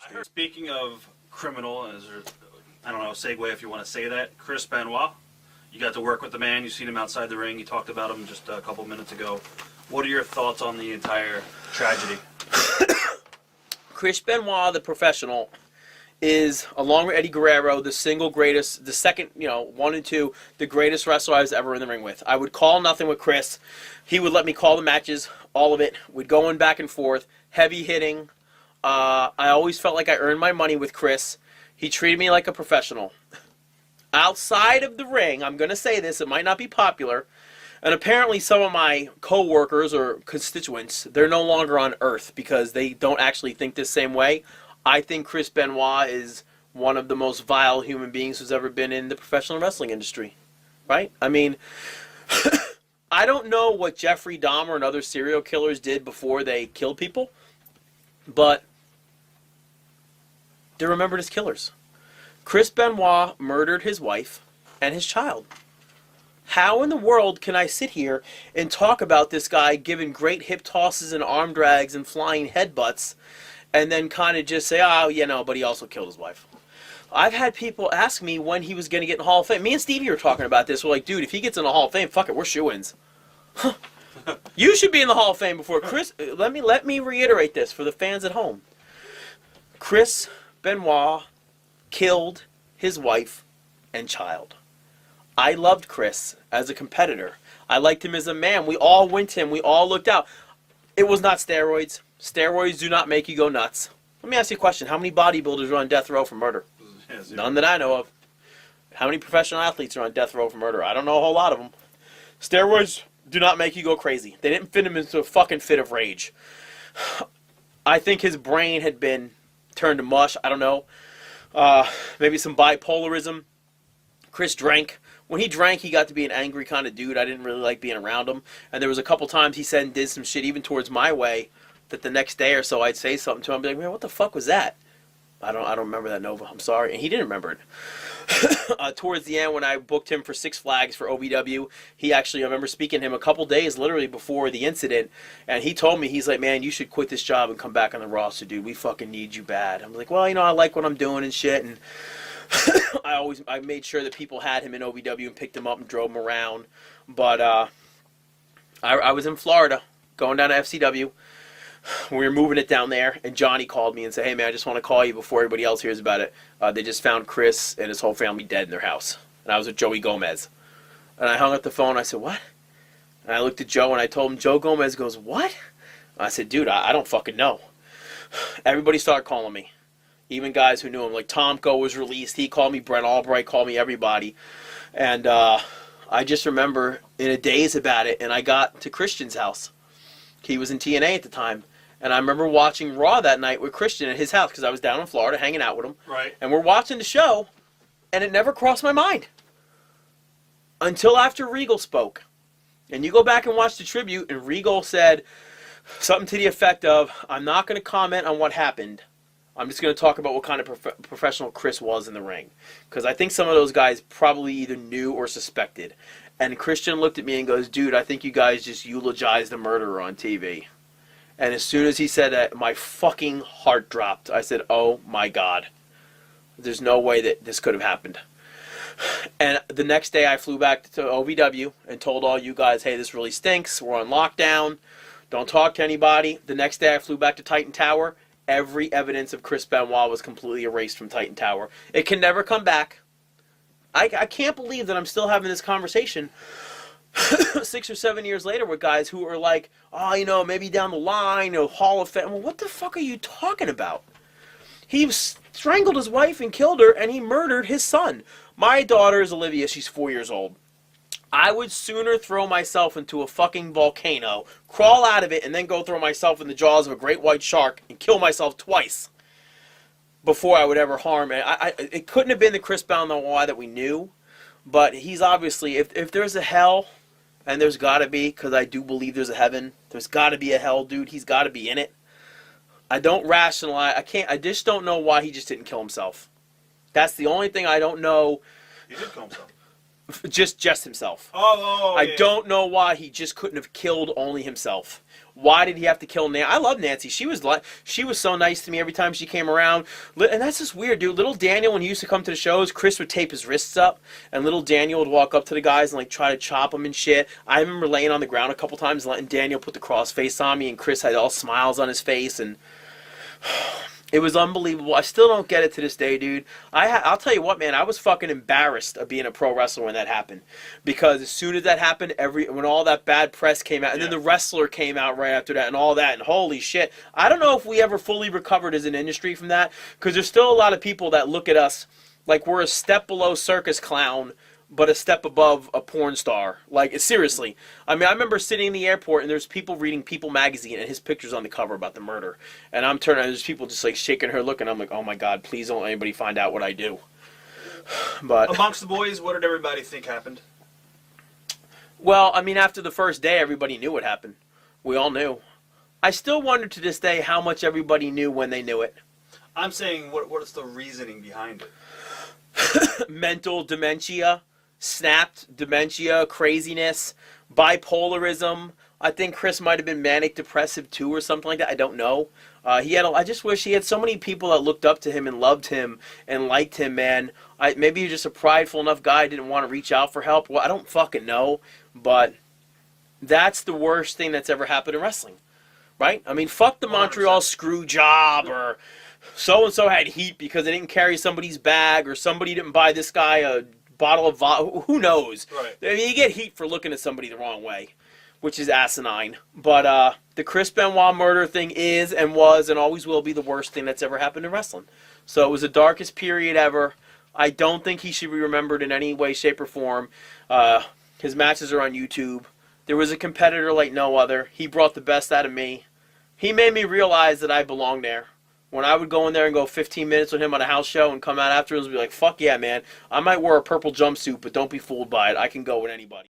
I heard, speaking of criminal, is there, I don't know, segue if you want to say that, Chris Benoit, you got to work with the man, you've seen him outside the ring, you talked about him just a couple minutes ago. What are your thoughts on the entire tragedy? Chris Benoit, the professional, is, along with Eddie Guerrero, the single greatest, the second, one and two, the greatest wrestler I was ever in the ring with. I would call nothing with Chris. He would let me call the matches, all of it. We'd go in back and forth, heavy hitting. I always felt like I earned my money with Chris. He treated me like a professional. Outside of the ring, I'm going to say this, it might not be popular, and apparently some of my co-workers or constituents, they're no longer on Earth because they don't actually think the same way. I think Chris Benoit is one of the most vile human beings who's ever been in the professional wrestling industry. Right? I mean, I don't know what Jeffrey Dahmer and other serial killers did before they killed people, but they're remembered as killers. Chris Benoit murdered his wife and his child. How in the world can I sit here and talk about this guy giving great hip tosses and arm drags and flying headbutts and then kind of just say, oh, but he also killed his wife? I've had people ask me when he was going to get in the Hall of Fame. Me and Stevie were talking about this. We're like, dude, if he gets in the Hall of Fame, fuck it, we're shoo-ins. You should be in the Hall of Fame before Chris. Let me reiterate this for the fans at home. Chris Benoit killed his wife and child. I loved Chris as a competitor. I liked him as a man. We all went to him. We all looked out. It was not steroids. Steroids do not make you go nuts. Let me ask you a question. How many bodybuilders are on death row for murder? None that I know of. How many professional athletes are on death row for murder? I don't know a whole lot of them. Steroids do not make you go crazy. They didn't fit him into a fucking fit of rage. I think his brain had been turned to mush. I don't know. Maybe some bipolarism. Chris drank. When he drank, he got to be an angry kind of dude. I didn't really like being around him. And there was a couple times he said and did some shit even towards my way that the next day or so I'd say something to him. I'd be like, man, what the fuck was that? I don't remember that, Nova. I'm sorry. And he didn't remember it. Towards the end, when I booked him for Six Flags for OVW, I remember speaking to him a couple days literally before the incident, and he told me, he's like, man, you should quit this job and come back on the roster, dude. We fucking need you bad. I'm like, well, I like what I'm doing and shit, and I made sure that people had him in OVW and picked him up and drove him around. But I was in Florida, going down to FCW. We were moving it down there, and Johnny called me and said, hey, man, I just want to call you before everybody else hears about it. They just found Chris and his whole family dead in their house. And I was with Joey Gomez. And I hung up the phone. I said, what? And I looked at Joe, and I told him, Joe Gomez goes, what? And I said, dude, I don't fucking know. Everybody started calling me. Even guys who knew him. Like Tomko was released. He called me. Brent Albright called me. Everybody. And I just remember in a daze about it, and I got to Christian's house. He was in TNA at the time. And I remember watching Raw that night with Christian at his house because I was down in Florida hanging out with him. Right. And we're watching the show, and it never crossed my mind until after Regal spoke. And you go back and watch the tribute, and Regal said something to the effect of, I'm not going to comment on what happened. I'm just going to talk about what kind of professional Chris was in the ring. Because I think some of those guys probably either knew or suspected. And Christian looked at me and goes, dude, I think you guys just eulogized the murderer on TV. And as soon as he said that, my fucking heart dropped. I said, oh my God. There's no way that this could have happened. And the next day I flew back to OVW and told all you guys, hey, this really stinks. We're on lockdown. Don't talk to anybody. The next day I flew back to Titan Tower. Every evidence of Chris Benoit was completely erased from Titan Tower. It can never come back. I can't believe that I'm still having this conversation 6 or 7 years later with guys who are like, oh, maybe down the line, Hall of Fame. Well, what the fuck are you talking about? He strangled his wife and killed her, and he murdered his son. My daughter is Olivia. She's 4 years old. I would sooner throw myself into a fucking volcano, crawl out of it, and then go throw myself in the jaws of a great white shark and kill myself twice before I would ever harm it. It couldn't have been the Chris Benoit that we knew, but he's obviously, if there's a hell, and there's got to be, because I do believe there's a heaven, there's got to be a hell, dude. He's got to be in it. I don't rationalize. I just don't know why he just didn't kill himself. That's the only thing I don't know. He did kill himself. Just himself. Oh, I yeah. don't know why he just couldn't have killed only himself. Why did he have to kill Nancy? I love Nancy. She was so nice to me every time she came around. And that's just weird, dude. Little Daniel, when he used to come to the shows, Chris would tape his wrists up, and little Daniel would walk up to the guys and like try to chop them and shit. I remember laying on the ground a couple times, letting Daniel put the cross face on me, and Chris had all smiles on his face, and it was unbelievable. I still don't get it to this day, dude. I'll tell you what, man. I was fucking embarrassed of being a pro wrestler when that happened, because as soon as that happened, when all that bad press came out, and then the wrestler came out right after that, and all that, and holy shit, I don't know if we ever fully recovered as an industry from that, because there's still a lot of people that look at us like we're a step below circus clown, but a step above a porn star. Like, seriously. I mean, I remember sitting in the airport, and there's people reading People magazine, and his picture's on the cover about the murder. And I'm turning, and there's people just, like, shaking her looking. I'm like, oh, my God, please don't let anybody find out what I do. But amongst the boys, what did everybody think happened? well, I mean, after the first day, everybody knew what happened. We all knew. I still wonder to this day how much everybody knew when they knew it. I'm saying, what is the reasoning behind it? Mental dementia, snapped dementia, craziness, bipolarism. I think Chris might have been manic depressive too, or something like that. I don't know. I just wish he had so many people that looked up to him and loved him and liked him, man. Maybe he's just a prideful enough guy, didn't want to reach out for help. Well, I don't fucking know, but that's the worst thing that's ever happened in wrestling, right? I mean, fuck the 100%. Montreal screw job, or so-and-so had heat because they didn't carry somebody's bag, or somebody didn't buy this guy a bottle of vodka. Who knows? Right. I mean, you get heat for looking at somebody the wrong way, which is asinine. But the Chris Benoit murder thing is and was and always will be the worst thing that's ever happened in wrestling. So it was the darkest period ever. I don't think he should be remembered in any way, shape, or form. His matches are on YouTube. There was a competitor like no other. He brought the best out of me. He made me realize that I belong there. When I would go in there and go 15 minutes with him on a house show and come out afterwards and be like, fuck yeah, man, I might wear a purple jumpsuit, but don't be fooled by it. I can go with anybody.